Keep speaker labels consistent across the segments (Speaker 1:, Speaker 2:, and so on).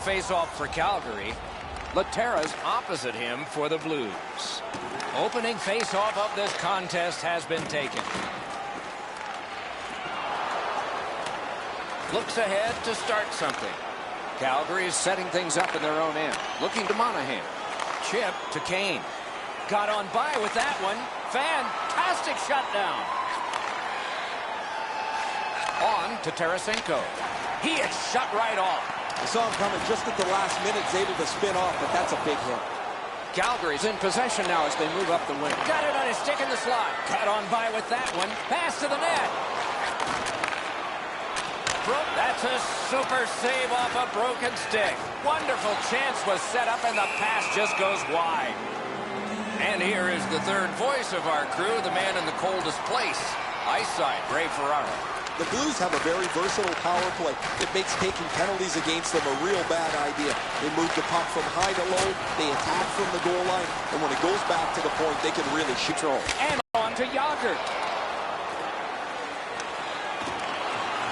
Speaker 1: face-off for Calgary. Laterra's opposite him for the Blues. Opening face-off of this contest has been taken. Looks ahead to start something. Calgary is setting things up in their own end. Looking to Monahan. Chip to Kane. Got on by with that one. Fantastic shutdown. On to Tarasenko. He is shut right off.
Speaker 2: I saw him coming just at the last minute. He's able to spin off, but that's a big hit.
Speaker 1: Calgary's in possession now as they move up the wing. Got it on his stick in the slot. Got on by with that one. Pass to the net. That's a super save off a broken stick. Wonderful chance was set up, and the pass just goes wide. And here is the third voice of our crew, the man in the coldest place. Ice side, Ray Ferraro.
Speaker 2: The Blues have a very versatile power play. It makes taking penalties against them a real bad idea. They move the puck from high to low. They attack from the goal line. And when it goes back to the point, they can really shoot.
Speaker 1: And on to Yogurt.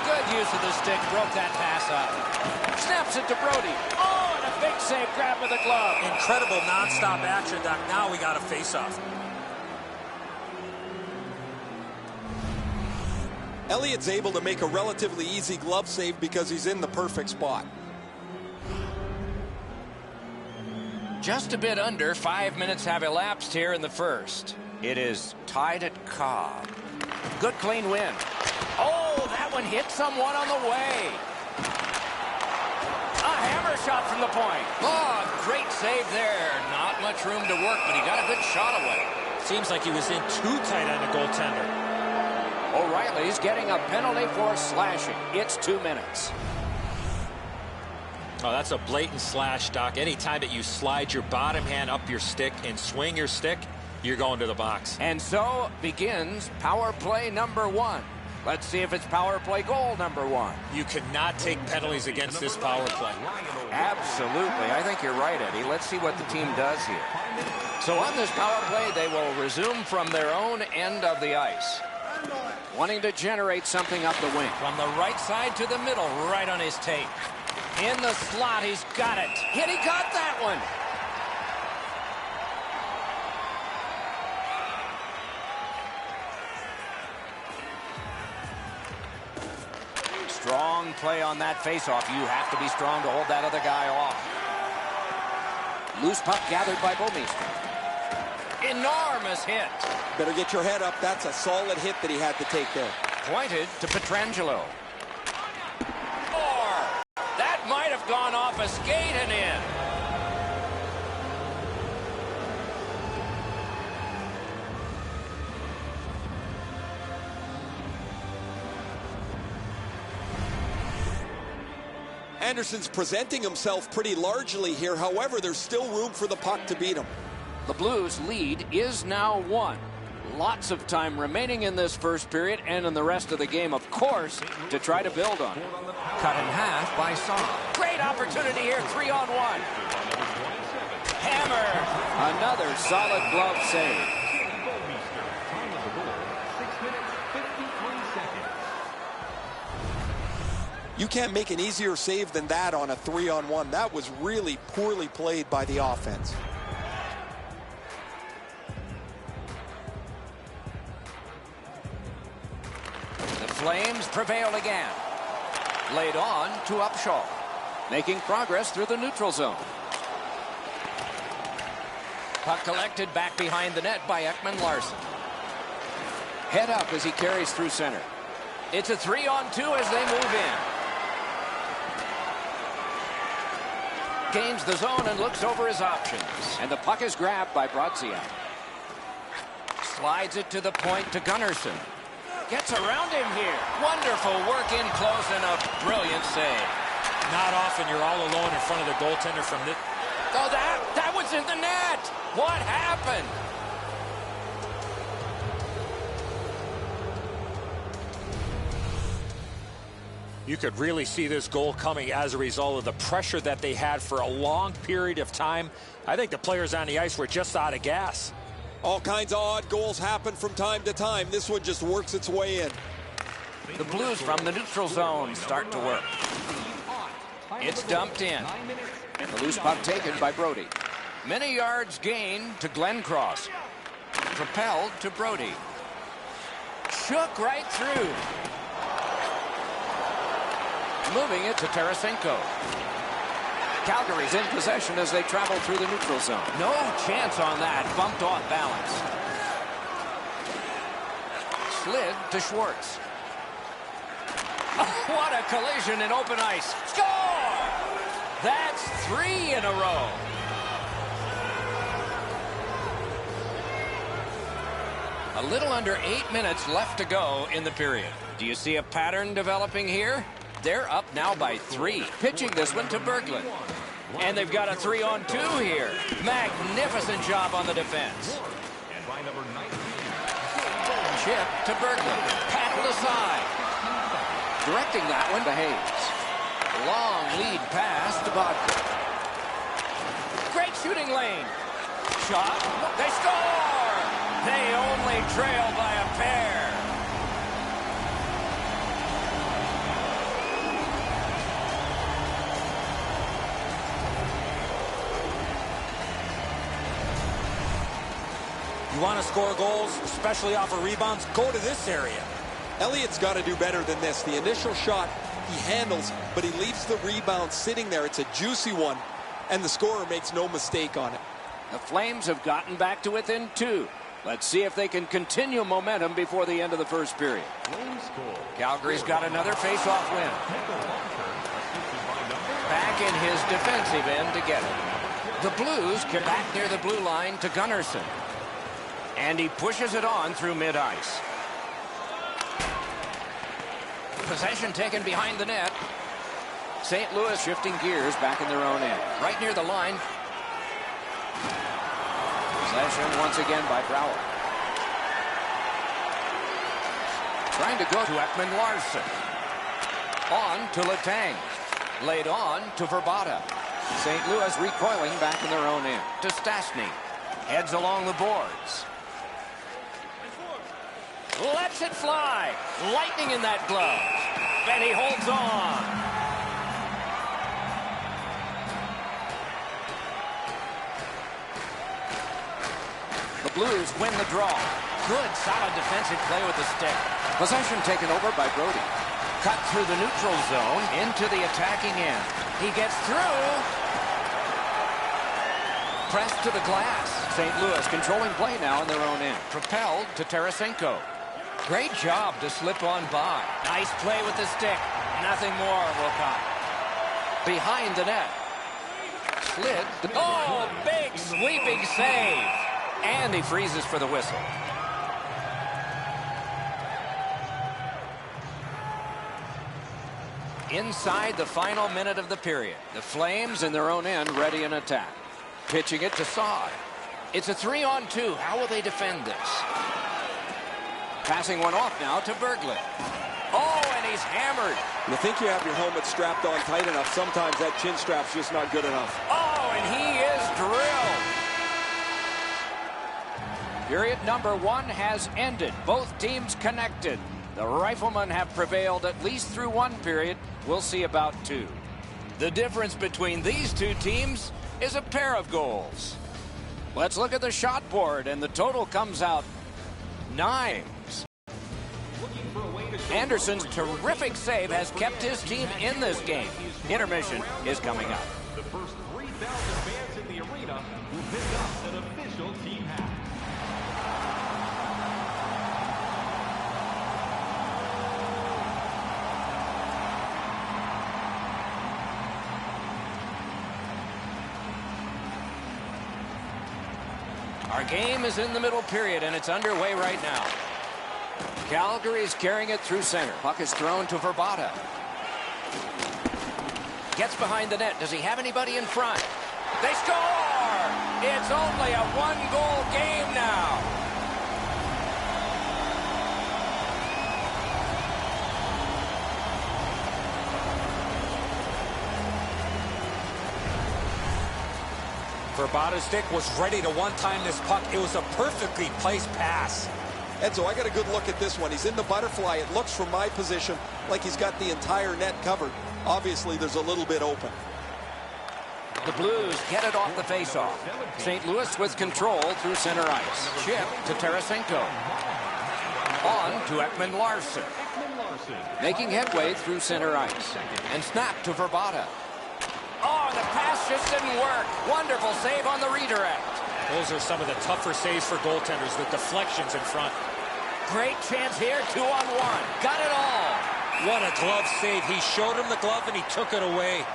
Speaker 1: Good use of the stick. Broke that pass up. Snaps it to Brody. Oh, and a big save grab with the glove.
Speaker 3: Incredible nonstop action, Doc. Now we got a face-off.
Speaker 2: Elliott's able to make a relatively easy glove save because he's in the perfect spot.
Speaker 1: Just a bit under 5 minutes have elapsed here in the first. It is tied at Cobb. Good clean win. Oh, that one hit someone on the way. A hammer shot from the point. Oh, great save there. Not much room to work, but he got a good shot away.
Speaker 3: Seems like he was in too tight on the goaltender.
Speaker 1: O'Reilly's getting a penalty for slashing. It's 2 minutes.
Speaker 3: Oh, that's a blatant slash, Doc. Anytime that you slide your bottom hand up your stick and swing your stick, you're going to the box.
Speaker 1: And so begins power play number 1. Let's see if it's power play goal number 1.
Speaker 3: You cannot take penalties against this power play.
Speaker 1: Absolutely. I think you're right, Eddie. Let's see what the team does here. So on this power play, they will resume from their own end of the ice. Wanting to generate something up the wing. From the right side to the middle, right on his tape. In the slot, he's got it. He got that one. Strong play on that faceoff. You have to be strong to hold that other guy off. Loose puck gathered by Bouwmeester. Enormous hit.
Speaker 2: Better get your head up. That's a solid hit that he had to take there.
Speaker 1: Pointed to Pietrangelo. Or that might have gone off a skate and in.
Speaker 2: Anderson's presenting himself pretty largely here. However, there's still room for the puck to beat him.
Speaker 1: The Blues' lead is now 1. Lots of time remaining in this first period and in the rest of the game, of course, to try to build on it. Cut in half by Saul. Great opportunity here, 3-on-1. Hammer. Another solid glove save.
Speaker 2: You can't make an easier save than that on a 3-on-1. That was really poorly played by the offense.
Speaker 1: The Flames prevail again. Laid on to Upshaw. Making progress through the neutral zone. Puck collected back behind the net by Ekman-Larsson. Head up as he carries through center. It's a 3-on-2 as they move in. Gains the zone and looks over his options. And the puck is grabbed by Brodziak. Slides it to the point to Gunnarsson. Gets around him here. Wonderful work in close and a brilliant save.
Speaker 3: Not often you're all alone in front of the goaltender from this.
Speaker 1: Oh, that was in the net. What happened?
Speaker 3: You could really see this goal coming as a result of the pressure that they had for a long period of time. I think the players on the ice were just out of gas.
Speaker 2: All kinds of odd goals happen from time to time. This one just works its way in.
Speaker 1: The Blues from the neutral zone start to work. It's dumped in. And the loose puck taken by Brody. Many yards gained to Glencross. Propelled to Brody. Shook right through. Moving it to Tarasenko. Calgary's in possession as they travel through the neutral zone. No chance on that. Bumped off balance. Slid to Schwartz. Oh, what a collision in open ice. Score! That's 3 in a row. A little under 8 minutes left to go in the period. Do you see a pattern developing here? They're up now by 3. Pitching this one to Berglund. And they've got a 3-on-2 here. Magnificent job on the defense. Chip to Berglund. Paddled aside. Directing that one to Hayes. Long lead pass to Bodker. Great shooting lane. Shot. They score! They only trail by a pair.
Speaker 3: You want to score goals, especially off of rebounds, go to this area.
Speaker 2: Elliott's got to do better than this. The initial shot he handles, but he leaves the rebound sitting there. It's a juicy one, and the scorer makes no mistake on it.
Speaker 1: The Flames have gotten back to within 2. Let's see if they can continue momentum before the end of the first period. Calgary's got another face-off win. Back in his defensive end to get it. The Blues get back near the blue line to Gunnarsson. And he pushes it on through mid-ice. Possession taken behind the net. St. Louis shifting gears back in their own end. Right near the line. Possession once again by Brouwer. Trying to go to Ekman-Larsson. On to Letang. Laid on to Verbata. St. Louis recoiling back in their own end. To Stastny. Heads along the boards. Lets it fly. Lightning in that glove. And he holds on. The Blues win the draw. Good, solid defensive play with the stick. Possession taken over by Brody. Cut through the neutral zone into the attacking end. He gets through. Pressed to the glass. St. Louis controlling play now in their own end. Propelled to Tarasenko. Great job to slip on by. Nice play with the stick. Nothing more will come. Behind the net. Slid. Oh, big sweeping save. And he freezes for the whistle. Inside the final minute of the period. The Flames in their own end ready in attack. Pitching it to Saad. It's a 3-on-2. How will they defend this? Passing one off now to Berglund. Oh, and he's hammered.
Speaker 2: You think you have your helmet strapped on tight enough. Sometimes that chin strap's just not good enough.
Speaker 1: Oh, and he is drilled. Period number 1 has ended. Both teams connected. The Riflemen have prevailed at least through one period. We'll see about 2. The difference between these two teams is a pair of goals. Let's look at the shot board, and the total comes out 9. Anderson's terrific save has kept his team in this game. Intermission is coming up.
Speaker 4: The first 3,000 fans in the arena who picked up an official team hat.
Speaker 1: Our game is in the middle period, and it's underway right now. Calgary is carrying it through center. Puck is thrown to Verbata. Gets behind the net. Does he have anybody in front? They score! It's only a 1-goal game now.
Speaker 3: Verbata's stick was ready to one-time this puck. It was a perfectly placed pass.
Speaker 2: Enzo, I got a good look at this one. He's in the butterfly. It looks from my position like he's got the entire net covered. Obviously, there's a little bit open.
Speaker 1: The Blues get it off the faceoff. St. Louis with control through center ice. Chip to Tarasenko. On to Ekman-Larsson. Making headway through center ice. And snap to Verbata. Oh, the pass just didn't work. Wonderful save on the redirect.
Speaker 3: Those are some of the tougher saves for goaltenders, the deflections in front.
Speaker 1: Great chance here, 2-on-1. Got it all.
Speaker 3: What a glove save. He showed him the glove and he took it away.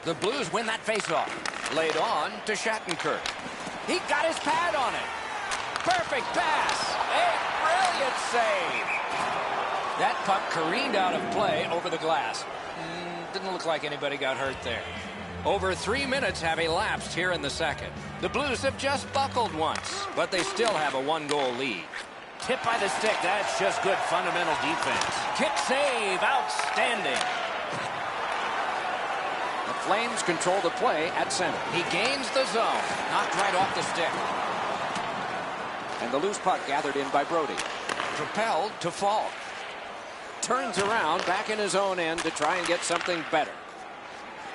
Speaker 1: The Blues win that faceoff. Laid on to Shattenkirk. He got his pad on it. Perfect pass. A brilliant save. That puck careened out of play over the glass. Didn't look like anybody got hurt there. Over 3 minutes have elapsed here in the second. The Blues have just buckled once, but they still have a 1-goal lead. Tip by the stick. That's just good fundamental defense. Kick save. Outstanding. The Flames control the play at center. He gains the zone. Knocked right off the stick. And the loose puck gathered in by Brody. Propelled to Falk. Turns around back in his own end to try and get something better.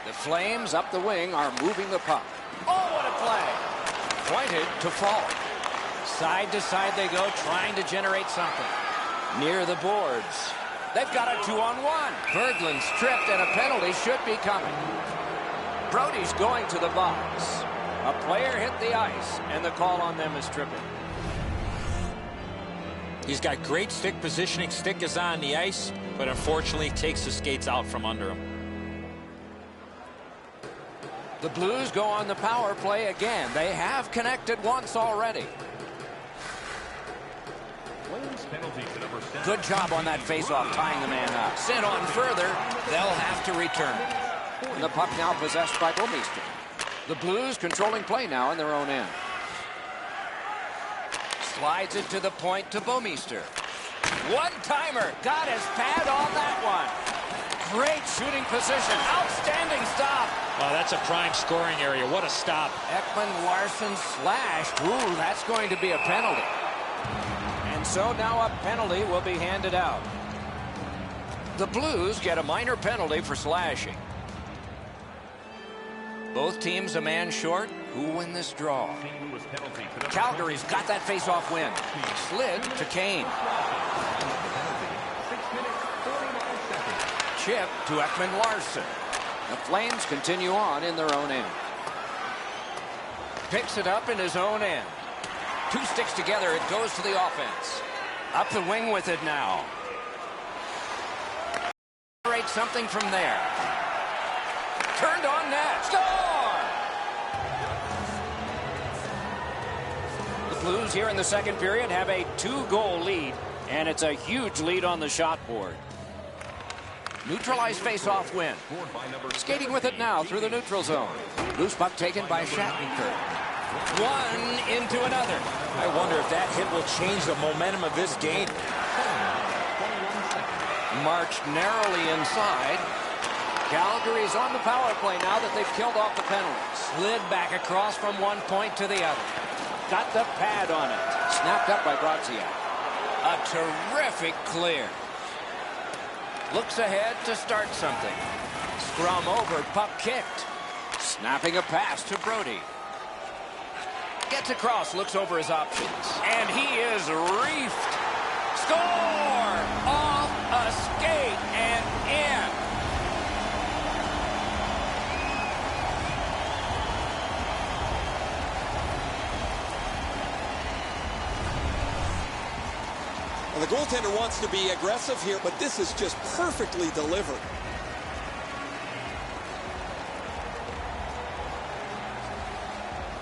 Speaker 1: The Flames up the wing are moving the puck. Oh, what a play! Pointed to Falk. Side to side they go, trying to generate something. Near the boards. They've got a 2-on-1. Berglund's tripped and a penalty should be coming. Brody's going to the box. A player hit the ice and the call on them is tripping.
Speaker 3: He's got great stick positioning. Stick is on the ice, but unfortunately takes the skates out from under him.
Speaker 1: The Blues go on the power play again. They have connected once already. Good job on that faceoff, tying the man up. Sent on further, they'll have to return. And the puck now possessed by Bouwmeester. The Blues controlling play now in their own end. Slides it to the point to Bouwmeester. One-timer. Got his pad on that one. Great shooting position. Outstanding stop.
Speaker 3: Well, that's a prime scoring area. What a stop.
Speaker 1: Ekman-Larsson slashed. Ooh, that's going to be a penalty. And so now a penalty will be handed out. The Blues get a minor penalty for slashing. Both teams a man short. Who win this draw? Calgary's got that face-off win. Slid to Kane. Chip to Ekman-Larsson. The Flames continue on in their own end. Picks it up in his own end. Two sticks together, it goes to the offense. Up the wing with it now. Generate something from there. Turned on net. Score! The Blues here in the second period have a 2-goal lead, and it's a huge lead on the shot board. Neutralized face-off win. Skating with it now through the neutral zone. Loose puck taken by Shattenkirk. One into another.
Speaker 3: I wonder if that hit will change the momentum of this game.
Speaker 1: Marched narrowly inside. Calgary's on the power play now that they've killed off the penalty. Slid back across from one point to the other. Got the pad on it. Snapped up by Brodziak. A terrific clear. Looks ahead to start something. Scrum over, puck kicked. Snapping a pass to Brody. Gets across, looks over his options. And he is reefed. Score! Off a skate and in.
Speaker 2: And the goaltender wants to be aggressive here, but this is just perfectly delivered.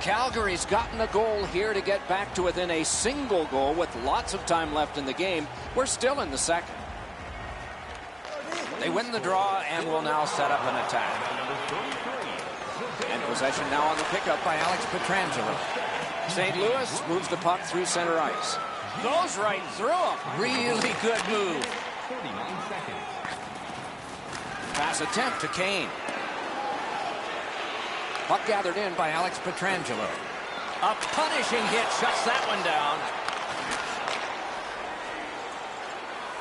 Speaker 1: Calgary's gotten a goal here to get back to within a single goal with lots of time left in the game. We're still in the second. They win the draw and will now set up an attack. And possession now on the pickup by Alex Pietrangelo. St. Louis moves the puck through center ice. Goes right through him. Really good move. Pass attempt to Kane. Puck gathered in by Alex Pietrangelo. A punishing hit shuts that one down.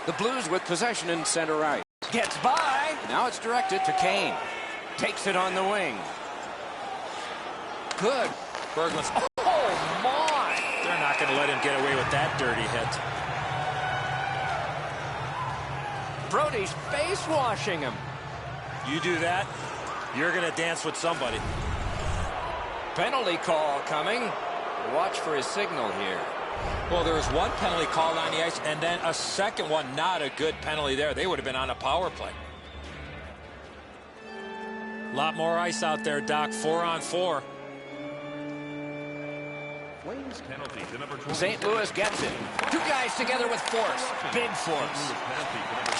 Speaker 1: The Blues with possession in center ice. Gets by. Now it's directed to Kane. Takes it on the wing. Good.
Speaker 3: Berglund's.
Speaker 1: Oh, my.
Speaker 3: They're not going to let him get away with that dirty hit.
Speaker 1: Brody's face washing him.
Speaker 3: You do that, you're going to dance with somebody.
Speaker 1: Penalty call coming. Watch for his signal here.
Speaker 3: Well, there was one penalty called on the ice, and then a second one, not a good penalty there. They would have been on a power play. A lot more ice out there, Doc. 4-on-4.
Speaker 4: Flames penalty to number 20.
Speaker 1: St. Louis gets it. Two guys together with force. Big force.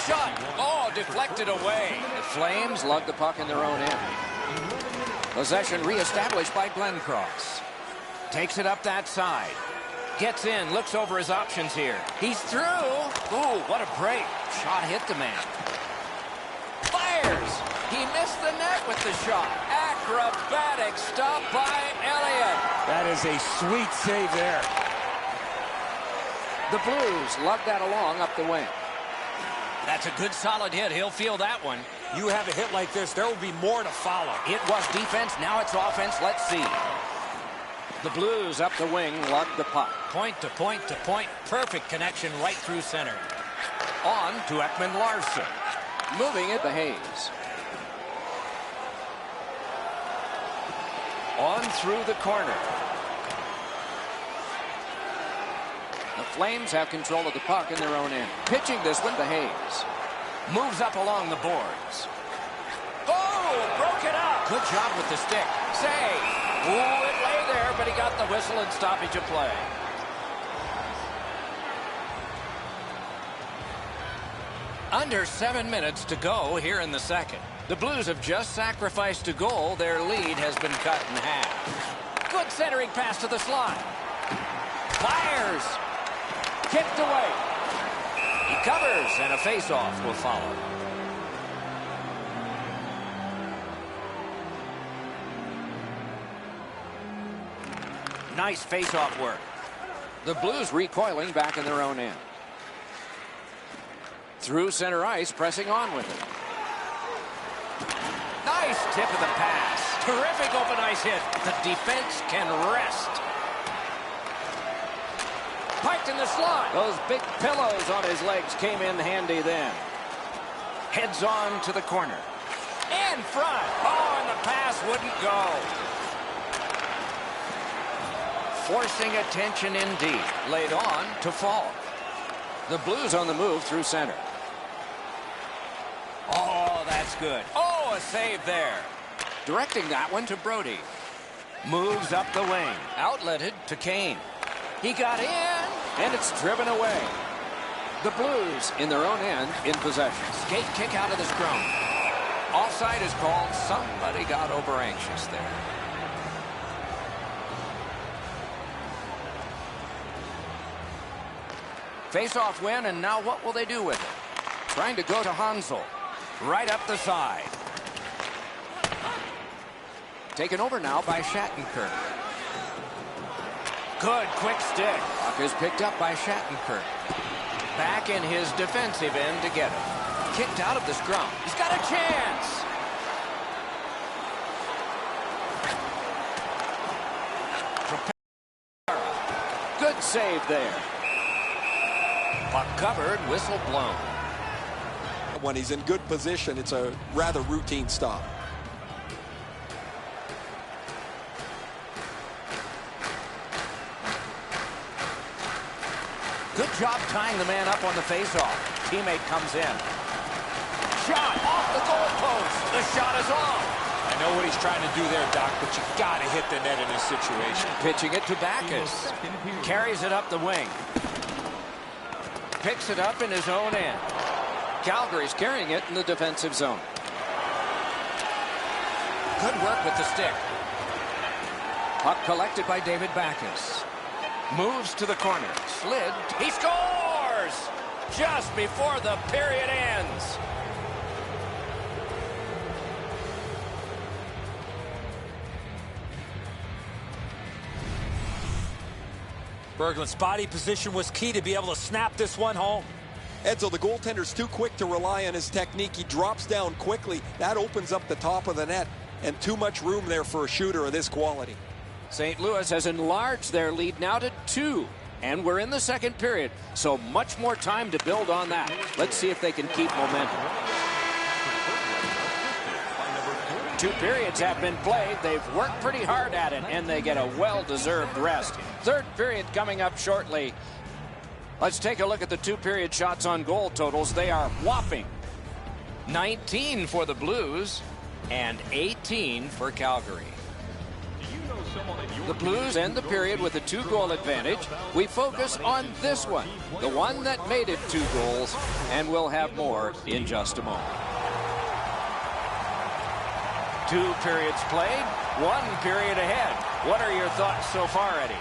Speaker 1: Shot. Oh, deflected away. The Flames lug the puck in their own end. Possession reestablished by Glencross. Takes it up that side. Gets in, looks over his options here. He's through. Ooh, what a break. Shot hit the man. Fires. He missed the net with the shot. Acrobatic stop by Elliott.
Speaker 3: That is a sweet save there.
Speaker 1: The Blues lug that along up the wing. That's a good solid hit. He'll feel that one.
Speaker 3: You have a hit like this, there will be more to follow.
Speaker 1: It was defense, now it's offense. Let's see. The Blues up the wing lug the puck. Point to point to point. Perfect connection right through center. On to Ekman-Larsson. Moving it to Hayes. On through the corner. The Flames have control of the puck in their own end. Pitching this one to Hayes. Moves up along the boards. Oh, broke it up. Good job with the stick. Save. Ooh, it lay there, but he got the whistle and stoppage of play. Under 7 minutes to go here in the second. The Blues have just sacrificed a goal. Their lead has been cut in half. Good centering pass to the slot. Fires. Kicked away. He covers, and a face-off will follow. Nice face-off work. The Blues recoiling back in their own end. Through center ice, pressing on with it. Nice tip of the pass. Terrific open ice hit. The defense can rest. Piked in the slot. Those big pillows on his legs came in handy then. Heads on to the corner. In front. Oh, and the pass wouldn't go. Forcing attention indeed. Laid on to Falk. The Blues on the move through center. Oh, that's good. Oh, a save there. Directing that one to Brody. Moves up the wing. Outletted to Kane. He got in, and it's driven away. The Blues in their own end in possession. Skate kick out of the scrum. Offside is called. Somebody got over anxious there. Face-off win, and now what will they do with it? Trying to go to Hansel. Right up the side. Taken over now by Shattenkirk. Good quick stick. Puck is picked up by Shattenkirk. Back in his defensive end to get it. Kicked out of the scrum. He's got a chance. Good save there. Puck covered, whistle blown.
Speaker 2: When he's in good position, it's a rather routine stop.
Speaker 1: Good job tying the man up on the faceoff. Teammate comes in. Shot off the goalpost. The shot is off.
Speaker 3: I know what he's trying to do there, Doc, but you got to hit the net in this situation.
Speaker 1: Pitching it to Backus. Carries it up the wing. Picks it up in his own end. Calgary's carrying it in the defensive zone. Good work with the stick. Puck collected by David Backus. Moves to the corner. Slid. He scores! Just before the period ends.
Speaker 3: Berglund's body position was key to be able to snap this one home.
Speaker 2: Edzo, the goaltender's too quick to rely on his technique. He drops down quickly. That opens up the top of the net, and too much room there for a shooter of this quality.
Speaker 1: St. Louis has enlarged their lead now to 2. And we're in the second period, so much more time to build on that. Let's see if they can keep momentum. 2 periods have been played. They've worked pretty hard at it, and they get a well-deserved rest. Third period coming up shortly. Let's take a look at the 2-period shots on goal totals. They are whopping. 19 for the Blues and 18 for Calgary. The Blues end the period with a 2-goal advantage. We focus on this one, the one that made it 2 goals, and we'll have more in just a moment. 2 periods played, 1 period ahead. What are your thoughts so far, Eddie?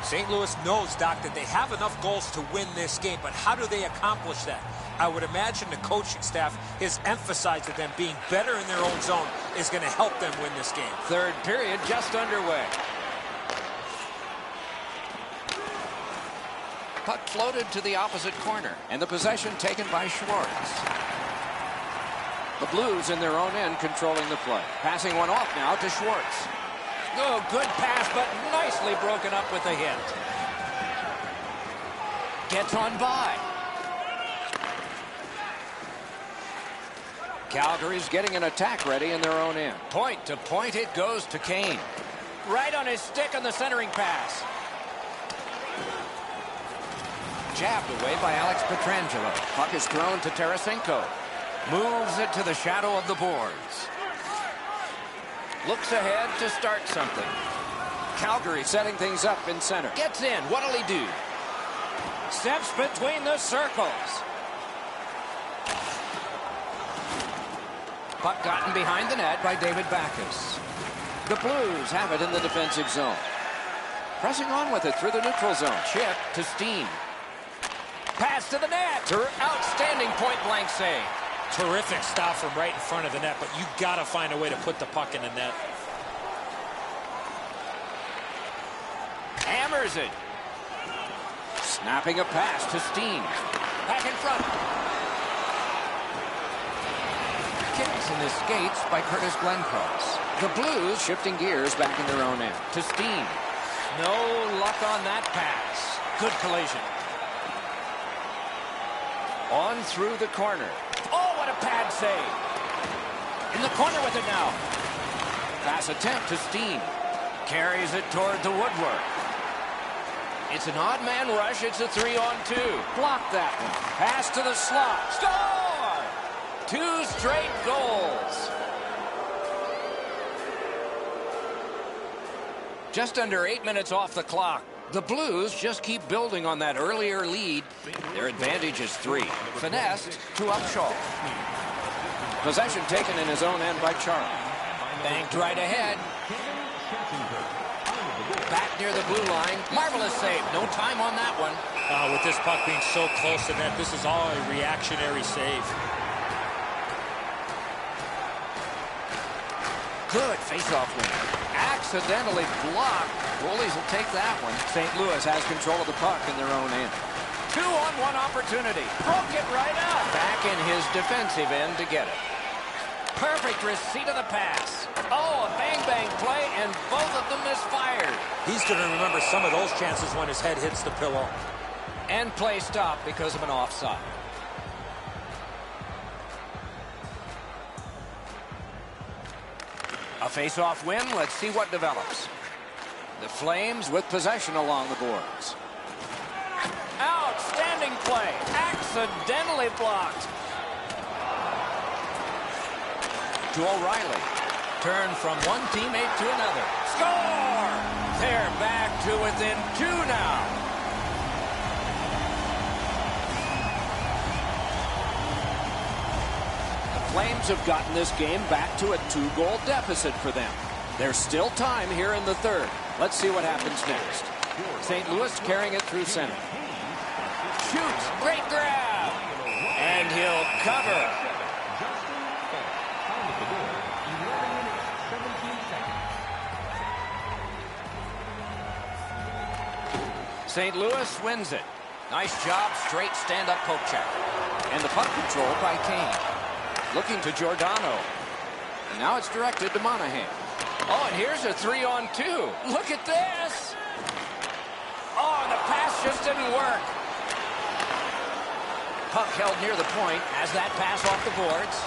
Speaker 3: St. Louis knows, Doc, that they have enough goals to win this game, but how do they accomplish that? I would imagine the coaching staff has emphasized that them being better in their own zone is going to help them win this game.
Speaker 1: Third period just underway. Puck floated to the opposite corner, and the possession taken by Schwartz. The Blues in their own end controlling the play. Passing one off now to Schwartz. Oh, good pass, but nicely broken up with a hit. Gets on by. Calgary's getting an attack ready in their own end. Point to point it goes to Kane. Right on his stick on the centering pass. Jabbed away by Alex Pietrangelo. Puck is thrown to Tarasenko. Moves it to the shadow of the boards. Looks ahead to start something. Calgary setting things up in center. Gets in. What'll he do? Steps between the circles. Puck gotten behind the net by David Backes. The Blues have it in the defensive zone. Pressing on with it through the neutral zone. Chip to Steen. Pass to the net. Outstanding point-blank save.
Speaker 3: Terrific stop from right in front of the net, but you got to find a way to put the puck in the net.
Speaker 1: Hammers it. Snapping a pass to Steen. Back in front. Kicks and escapes by Curtis Glencross. The Blues shifting gears back in their own end. To Steen. No luck on that pass. Good collision. On through the corner. Oh, what a pad save. In the corner with it now. Pass attempt to Steen. Carries it toward the woodwork. It's an odd man rush. It's a 3-on-2. Block that one. Pass to the slot. Score! 2 straight goals. Just under 8 minutes off the clock. The Blues just keep building on that earlier lead. Their advantage is 3. Finessed to Upshaw. Possession taken in his own end by Charles. Banked right ahead. Back near the blue line. Marvelous save. No time on that one.
Speaker 3: With this puck being so close to net, this is all a reactionary save.
Speaker 1: Good face-off win. Accidentally blocked. Goalies will take that one. St. Louis has control of the puck in their own end. 2-on-1 opportunity. Broke it right out. Back in his defensive end to get it. Perfect receipt of the pass. Oh, a bang-bang play, and both of them misfired.
Speaker 3: He's going to remember some of those chances when his head hits the pillow.
Speaker 1: And play stopped because of an offside. A face-off win. Let's see what develops. The Flames with possession along the boards. Outstanding play. Accidentally blocked. To O'Reilly. Turn from one teammate to another. Score! They're back to within 2 now. The Flames have gotten this game back to a 2-goal deficit for them. There's still time here in the third. Let's see what happens next. St. Louis carrying it through center. Shoots. Great grab. And he'll cover. St. Louis wins it. Nice job, straight stand-up poke check. And the puck control by Kane. Looking to Giordano. And now it's directed to Monahan. Oh, and here's a 3-on-2. Look at this. Oh, and the pass just didn't work. Puck held near the point. Has that pass off the boards.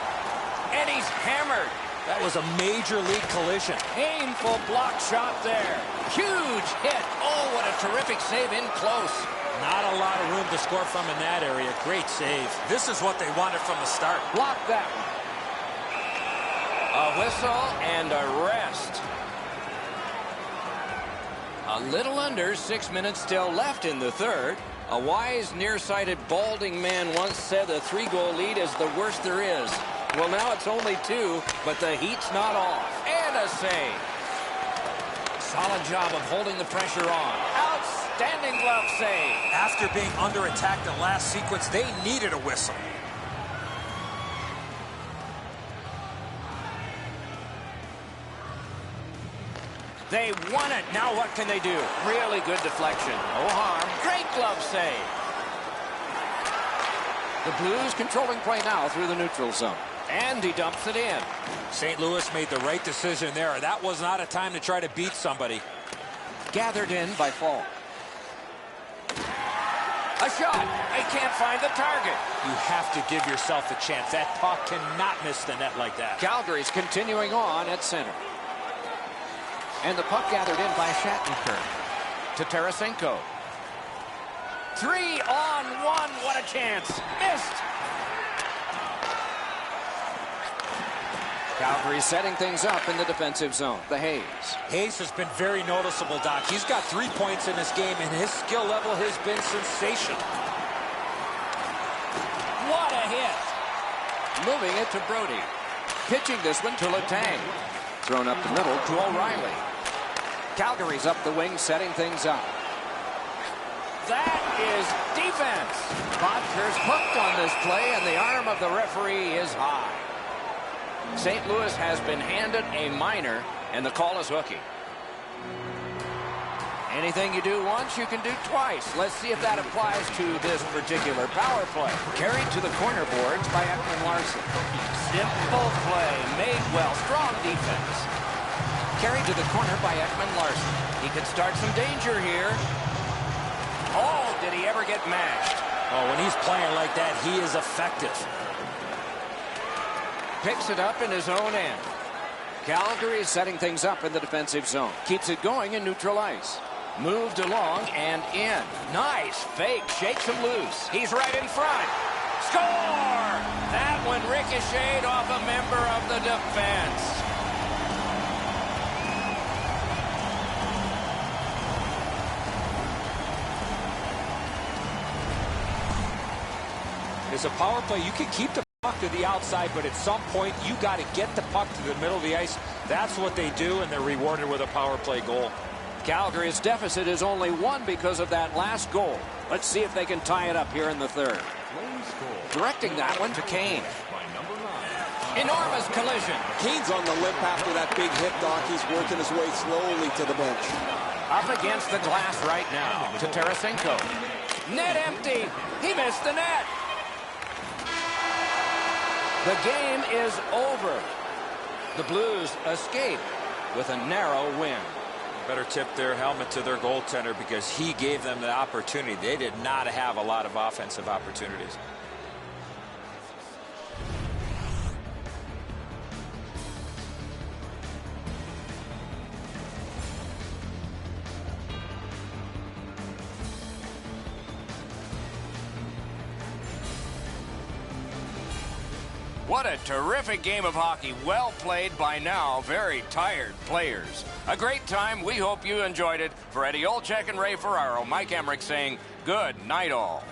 Speaker 1: And he's hammered.
Speaker 3: That was a major league collision.
Speaker 1: Painful block shot there. Huge hit. Oh, what a terrific save in close.
Speaker 3: Not a lot of room to score from in that area. Great save. This is what they wanted from the start.
Speaker 1: Block that one. A whistle and a rest. A little under 6 minutes still left in the third. A wise, nearsighted, balding man once said a 3-goal lead is the worst there is. Well, now it's only 2, but the heat's not off. And a save. Solid job of holding the pressure on. Outstanding glove save.
Speaker 3: After being under attack the last sequence, they needed a whistle.
Speaker 1: They won it. Now what can they do? Really good deflection. No harm. Great glove save. The Blues controlling play now through the neutral zone. And he dumps it in.
Speaker 3: St. Louis made the right decision there. That was not a time to try to beat somebody.
Speaker 1: Gathered in by Fall. A shot. They can't find the target.
Speaker 3: You have to give yourself a chance. That puck cannot miss the net like that.
Speaker 1: Calgary's continuing on at center. And the puck gathered in by Shattenkirk. To Tarasenko. 3-on-1. What a chance. Missed. Calgary setting things up in the defensive zone. The Hayes.
Speaker 3: Hayes has been very noticeable, Doc. He's got 3 points in this game, and his skill level has been sensational.
Speaker 1: What a hit. Moving it to Brody. Pitching this one to Letang. Thrown up the middle to O'Reilly. Calgary's up the wing, setting things up. That is defense. Bodker's hooked on this play, and the arm of the referee is high. St. Louis has been handed a minor, and the call is hooking. Anything you do once, you can do twice. Let's see if that applies to this particular power play. Carried to the corner boards by Ekman-Larsson. Simple play, made well, strong defense. Carried to the corner by Ekman-Larsson. He could start some danger here. Oh, did he ever get mashed?
Speaker 3: Oh, when he's playing like that, he is effective.
Speaker 1: Picks it up in his own end. Calgary is setting things up in the defensive zone. Keeps it going in neutral ice. Moved along and in. Nice fake. Shakes him loose. He's right in front. Score! That one ricocheted off a member of the defense.
Speaker 3: It's a power play. You can keep the puck to the outside, but at some point, you got to get the puck to the middle of the ice. That's what they do, and they're rewarded with a power play goal.
Speaker 1: Calgary's deficit is only 1 because of that last goal. Let's see if they can tie it up here in the third. Directing that one to Kane. Enormous collision.
Speaker 2: Kane's on the limp after that big hit, Doc. He's working his way slowly to the bench.
Speaker 1: Up against the glass right now to Tarasenko. Net empty. He missed the net. The game is over. The Blues escape with a narrow win.
Speaker 3: Better tip their helmet to their goaltender because he gave them the opportunity. They did not have a lot of offensive opportunities.
Speaker 1: What a terrific game of hockey. Well played by now. Very tired players. A great time. We hope you enjoyed it. For Eddie Olczyk and Ray Ferraro, Mike Icymanx saying good night all.